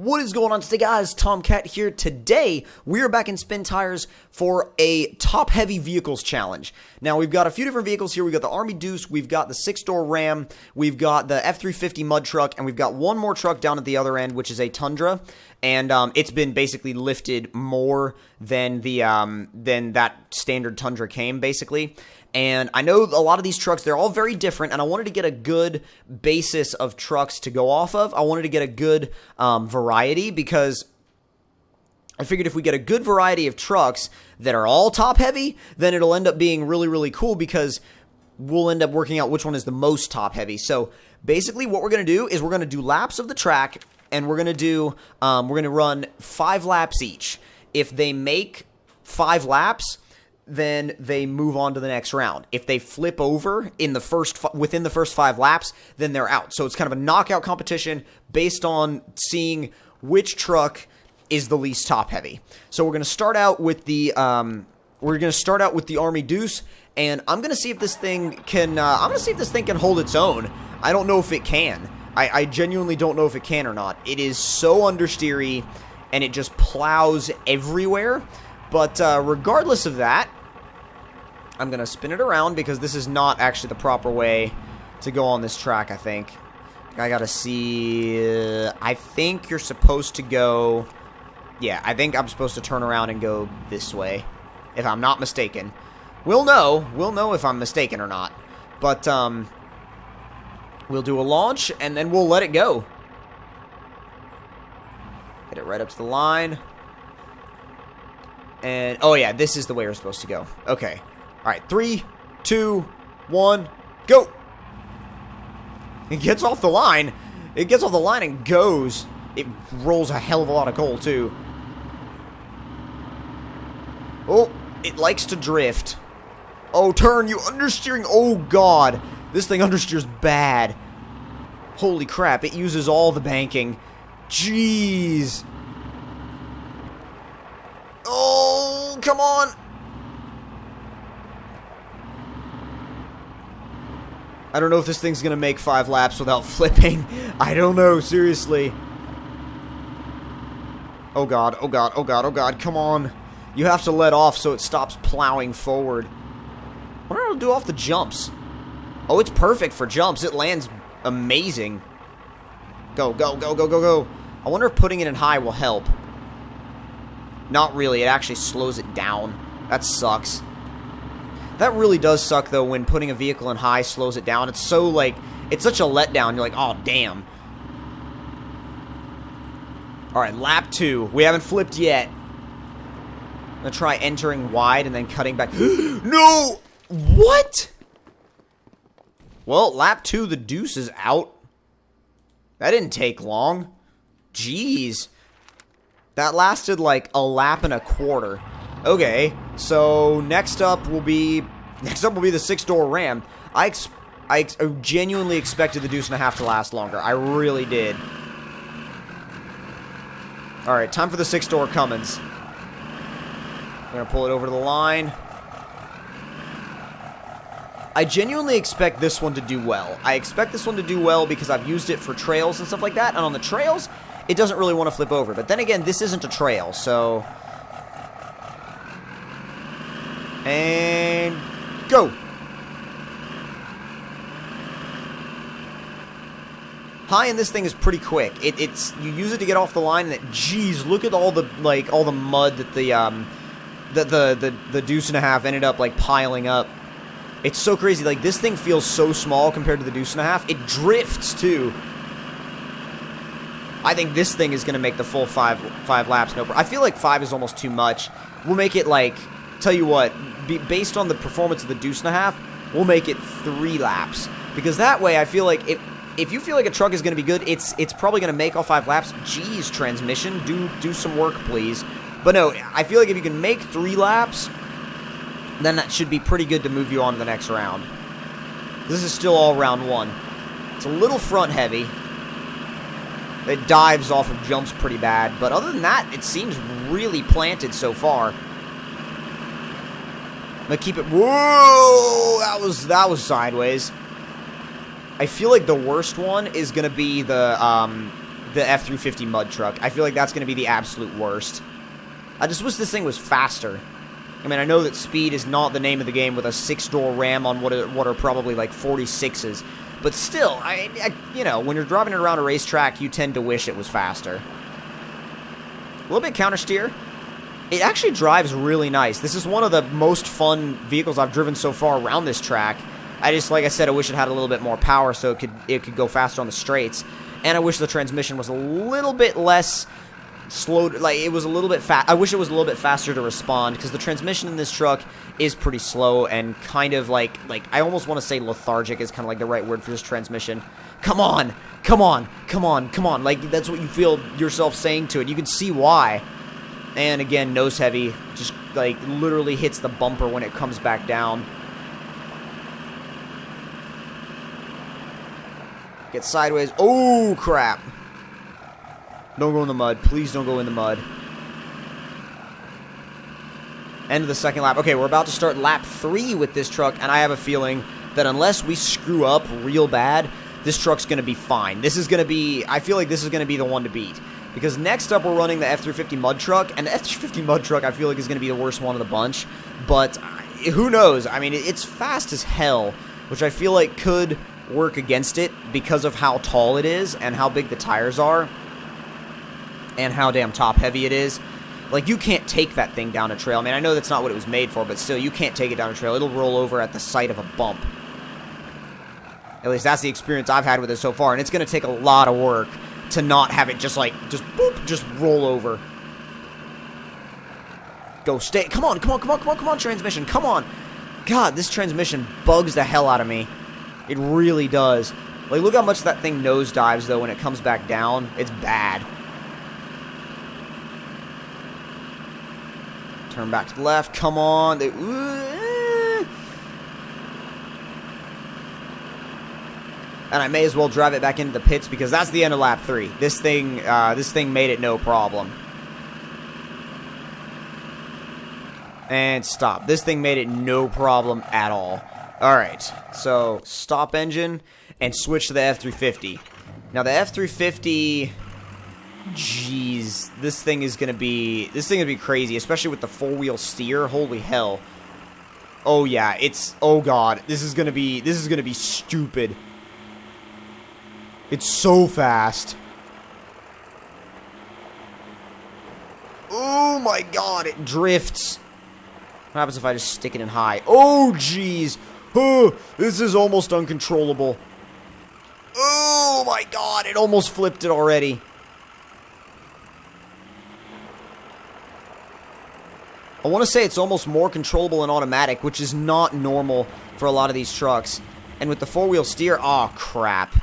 What is going on today, guys? Tomcat here. Today, we are back in Spin Tires for a top-heavy vehicles challenge. Now, we've got a few different vehicles here. We've got the Army Deuce, we've got the 6-door Ram, we've got the F-350 mud truck, and we've got one more truck down at the other end, which is a Tundra. And it's been basically lifted more than that standard Tundra came, basically. And I know a lot of these trucks, they're all very different, and I wanted to get a good basis of trucks to go off of. I wanted to get a good variety, because I figured if we get a good variety of trucks that are all top-heavy, then it'll end up being really, really cool, because we'll end up working out which one is the most top-heavy. So basically what we're going to do is we're going to do laps of the track, and we're going to run 5 laps each. If they make 5 laps, then they move on to the next round. If they flip over in the within the first 5 laps, then they're out. So it's kind of a knockout competition based on seeing which truck is the least top heavy. So we're going to start out with the Army Deuce, and I'm going to see if this thing can hold its own. I don't know if it can. I genuinely don't know if it can or not. It is so understeery, and it just plows everywhere. But regardless of that, I'm going to spin it around, because this is not actually the proper way to go on this track, I think. I got to see... I think you're supposed to go... Yeah, I think I'm supposed to turn around and go this way, if I'm not mistaken. We'll know. We'll know if I'm mistaken or not. But, we'll do a launch, and then we'll let it go. Hit it right up to the line. And, oh yeah, this is the way we're supposed to go. Okay. Alright, 3, 2, 1, go! It gets off the line. It gets off the line and goes. It rolls a hell of a lot of coal, too. Oh, it likes to drift. Oh, turn, you understeering. Oh, God. This thing understeers bad. Holy crap, it uses all the banking. Jeez. Oh, come on. I don't know if this thing's going to make 5 laps without flipping. I don't know, seriously. Oh god, oh god, oh god, oh god, come on. You have to let off so it stops plowing forward. What do I do off the jumps? Oh, it's perfect for jumps. It lands amazing. Go, go, go, go, go, go. I wonder if putting it in high will help. Not really, it actually slows it down. That sucks. That really does suck, though, when putting a vehicle in high slows it down. It's so, like, it's such a letdown. You're like, oh, damn. Alright, lap 2. We haven't flipped yet. I'm gonna try entering wide and then cutting back. No! What? Well, lap 2, the Deuce is out. That didn't take long. Jeez. That lasted like a lap and a quarter. Okay, so next up will be the 6-door Ram. I genuinely expected the Deuce and a half to last longer. I really did. Alright, time for the 6-door Cummins. I'm gonna pull it over to the line. I genuinely expect this one to do well. I expect this one to do well because I've used it for trails and stuff like that, and on the trails, it doesn't really want to flip over. But then again, this isn't a trail, so... And... go! High in this thing is pretty quick. It's you use it to get off the line, and it, geez, look at all the mud that the Deuce and a half ended up like piling up. It's so crazy. Like, this thing feels so small compared to the Deuce and a half. It drifts too. I think this thing is gonna make the full five laps. No, I feel like 5 is almost too much. We'll make it like, tell you what, based on the performance of the Deuce and a half, we'll make it 3 laps, because that way I feel like if you feel like a truck is going to be good, it's probably going to make all 5 laps. Jeez, transmission, do some work, please. But no, I feel like if you can make 3 laps, then that should be pretty good to move you on to the next round. This is still all round 1. It's a little front heavy. It dives off of jumps pretty bad, but other than that, it seems really planted so far. I'm gonna keep it. Whoa! That was sideways. I feel like the worst one is gonna be the the F-350 mud truck. I feel like that's going to be the absolute worst. I just wish this thing was faster. I mean, I know that speed is not the name of the game with a 6-door Ram on what are probably like 46s. But still, you know, when you're driving it around a racetrack, you tend to wish it was faster. A little bit counter steer. It actually drives really nice. This is one of the most fun vehicles I've driven so far around this track. I just, like I said, I wish it had a little bit more power so it could go faster on the straights. And I wish the transmission was a little bit less slowed, like it was a little bit fast. I wish it was a little bit faster to respond, because the transmission in this truck is pretty slow and kind of like I almost want to say lethargic is kind of like the right word for this transmission. Come on, come on, come on, come on. Like, that's what you feel yourself saying to it. You can see why. And again, nose heavy, just like literally hits the bumper when it comes back down. Get sideways. Oh, crap. Don't go in the mud. Please don't go in the mud. End of the second lap. Okay, we're about to start lap 3 with this truck, and I have a feeling that unless we screw up real bad, this truck's going to be fine. This is going to be, I feel like this is going to be the one to beat. Because next up, we're running the F-350 mud truck, and the F-350 mud truck, I feel like, is going to be the worst one of the bunch. But who knows? I mean, it's fast as hell, which I feel like could work against it because of how tall it is and how big the tires are and how damn top heavy it is. Like, you can't take that thing down a trail. I mean, I know that's not what it was made for, but still, you can't take it down a trail. It'll roll over at the sight of a bump. At least that's the experience I've had with it so far, and it's going to take a lot of work to not have it just boop, just roll over. Go, stay, come on, come on, come on, come on, come on, transmission, come on. God, this transmission bugs the hell out of me. It really does. Like, look how much that thing nosedives, though, when it comes back down. It's bad. Turn back to the left. Come on. And I may as well drive it back into the pits because that's the end of lap 3. This thing made it no problem. And stop. This thing made it no problem at all. Alright, so stop engine and switch to the F-350. Now the F-350, jeez, this thing is gonna be crazy, especially with the 4-wheel steer. Holy hell. Oh yeah, oh god, this is gonna be stupid. It's so fast. Oh my god, it drifts. What happens if I just stick it in high? Oh jeez. Oh, this is almost uncontrollable. Oh my god, it almost flipped it already. I want to say it's almost more controllable in automatic, which is not normal for a lot of these trucks. And with the 4-wheel steer, oh crap.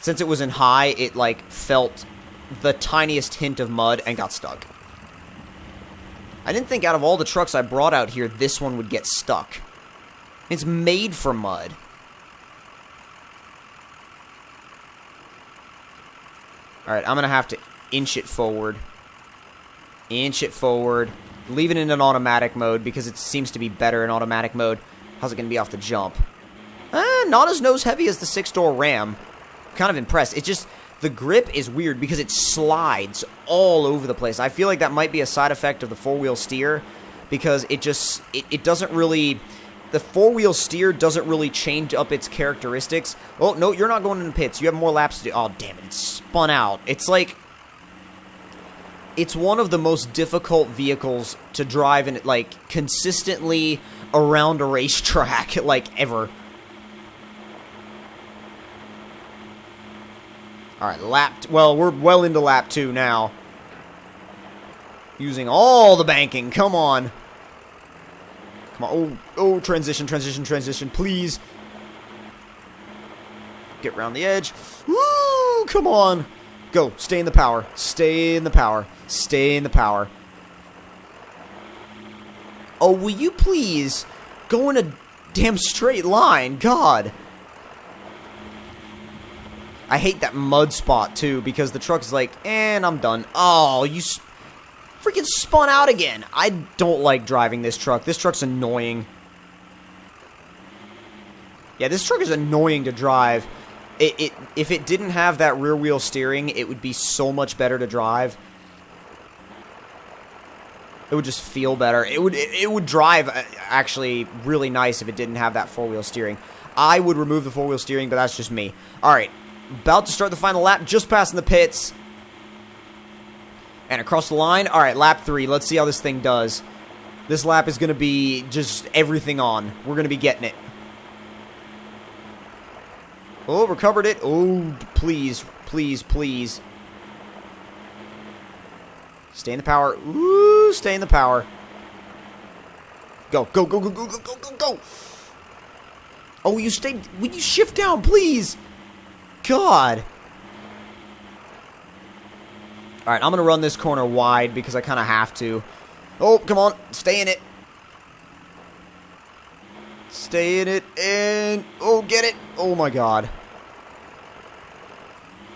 Since it was in high, it like felt the tiniest hint of mud and got stuck. I didn't think out of all the trucks I brought out here, this one would get stuck. It's made for mud. Alright, I'm going to have to inch it forward. Inch it forward. Leave it in an automatic mode because it seems to be better in automatic mode. How's it going to be off the jump? Not as nose heavy as the 6-door Ram. I'm kind of impressed. It just, the grip is weird because it slides all over the place. I feel like that might be a side effect of the 4-wheel steer because it just, it doesn't really... The 4-wheel steer doesn't really change up its characteristics. Oh, no, you're not going in the pits. You have more laps to do. Oh, damn it. It's spun out. It's like... It's one of the most difficult vehicles to drive and, like, consistently around a racetrack, like, ever. Alright, well, we're well into lap 2 now. Using all the banking. Come on. Come on. Oh, transition, transition, transition, please. Get around the edge. Woo! Come on. Go. Stay in the power. Stay in the power. Stay in the power. Oh, will you please go in a damn straight line? God. I hate that mud spot, too, because the truck's like, and I'm done. Oh, you freaking spun out again. I don't like driving this truck. This truck's annoying. Yeah, this truck is annoying to drive. If it didn't have that rear wheel steering, it would be so much better to drive. It would just feel better. It would drive actually really nice if it didn't have that four-wheel steering. I would remove the four-wheel steering, but that's just me. All right, about to start the final lap, just passing the pits. And across the line. All right, lap 3. Let's see how this thing does. This lap is going to be just everything on. We're going to be getting it. Oh, recovered it. Oh, please, please, please. Stay in the power. Ooh, stay in the power. Go, go, go, go, go, go, go, go, go. Oh, you stay. Will you shift down, please? God. All right, I'm going to run this corner wide because I kind of have to. Oh, come on. Stay in it. Stay in it. And, oh, get it. Oh, my God.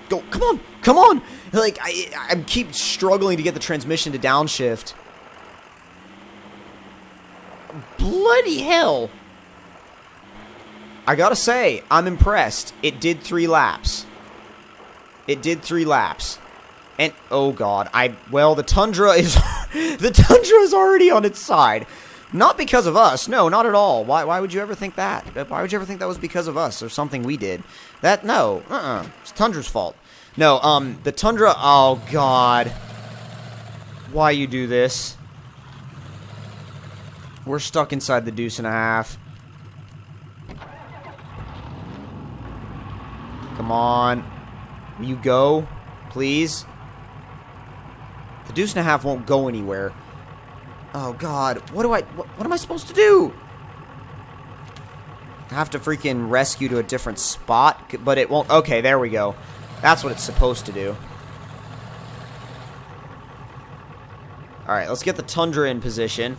Go. Come on. Come on. Like, I keep struggling to get the transmission to downshift. Bloody hell. I gotta say, I'm impressed. It did 3 laps. It did 3 laps. And, oh god, well, the Tundra is, the Tundra is already on its side. Not because of us, no, not at all. Why would you ever think that? Why would you ever think that was because of us or something we did? No, it's Tundra's fault. No, the Tundra, oh god. Why you do this? We're stuck inside the deuce and a half. Come on. Will you go? Please? The deuce and a half won't go anywhere. Oh, God. What am I supposed to do? I have to freaking rescue to a different spot, but it won't. Okay, there we go. That's what it's supposed to do. Alright, let's get the Tundra in position.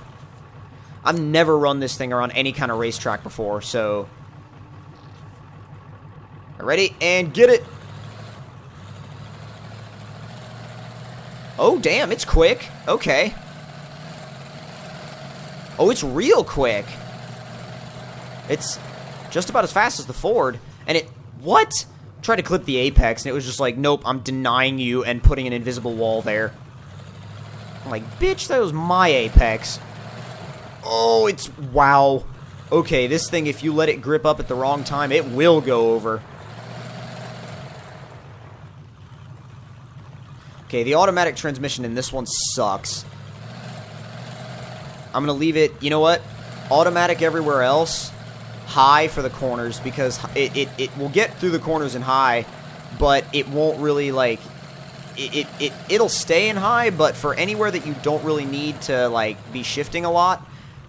I've never run this thing around any kind of racetrack before, so... Ready? And get it! Oh, damn, it's quick. Okay. Oh, it's real quick. It's just about as fast as the Ford. And it... What? Tried to clip the apex, and it was just like, nope, I'm denying you and putting an invisible wall there. I'm like, bitch, that was my apex. Oh, it's... Wow. Okay, this thing, if you let it grip up at the wrong time, it will go over. Okay, the automatic transmission in this one sucks. I'm going to leave it, you know what? Automatic everywhere else. High for the corners, because it will get through the corners in high, but it won't really, like... It'll stay in high, but for anywhere that you don't really need to, like, be shifting a lot,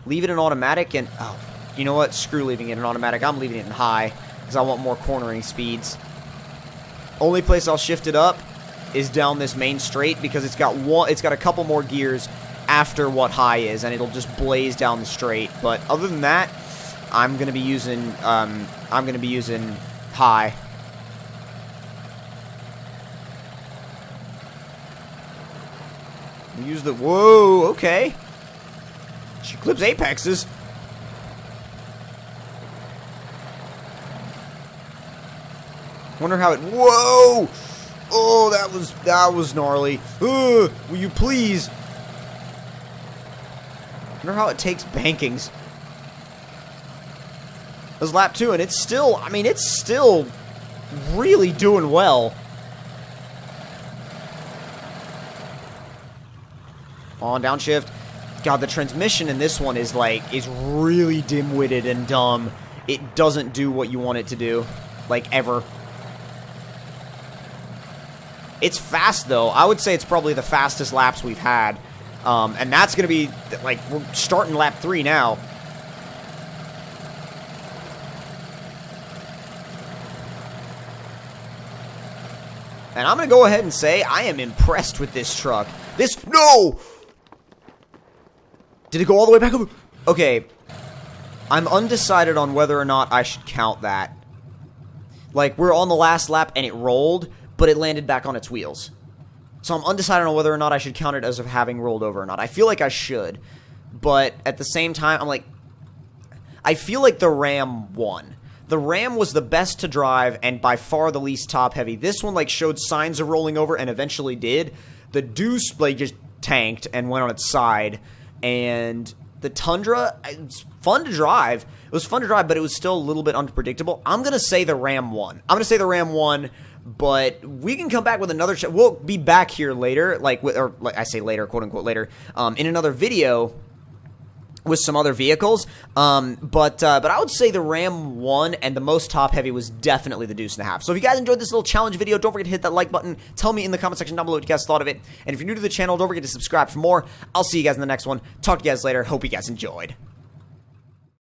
leave it in automatic, and... Oh, you know what? Screw leaving it in automatic. I'm leaving it in high, because I want more cornering speeds. Only place I'll shift it up is down this main straight, because it's got a couple more gears after what high is, and it'll just blaze down the straight. But other than that, I'm gonna be using high. Use the whoa, okay. She clips apexes. Wonder how it. Whoa! Oh, that was gnarly. Will you please? Wonder how it takes bankings. That was lap 2, and it's still. I mean, it's still really doing well. On downshift. God, the transmission in this one is really dim-witted and dumb. It doesn't do what you want it to do, like ever. It's fast, though. I would say it's probably the fastest laps we've had. And that's going to be, like, we're starting lap 3 now. And I'm going to go ahead and say I am impressed with this truck. No! Did it go all the way back over? Okay. I'm undecided on whether or not I should count that. Like, we're on the last lap and it rolled, but it landed back on its wheels. So I'm undecided on whether or not I should count it as of having rolled over or not. I feel like I should, but at the same time, I'm like, I feel like the Ram won. The Ram was the best to drive and by far the least top-heavy. This one, like, showed signs of rolling over and eventually did. The Deuce, like, just tanked and went on its side. And the Tundra, it's fun to drive. It was fun to drive, but it was still a little bit unpredictable. I'm going to say the Ram won. But we can come back with another. We'll be back here later, like I say later, quote unquote later, in another video with some other vehicles. But I would say the Ram won, and the most top heavy was definitely the Deuce and a half. So if you guys enjoyed this little challenge video, don't forget to hit that like button. Tell me in the comment section down below what you guys thought of it. And if you're new to the channel, don't forget to subscribe for more. I'll see you guys in the next one. Talk to you guys later. Hope you guys enjoyed.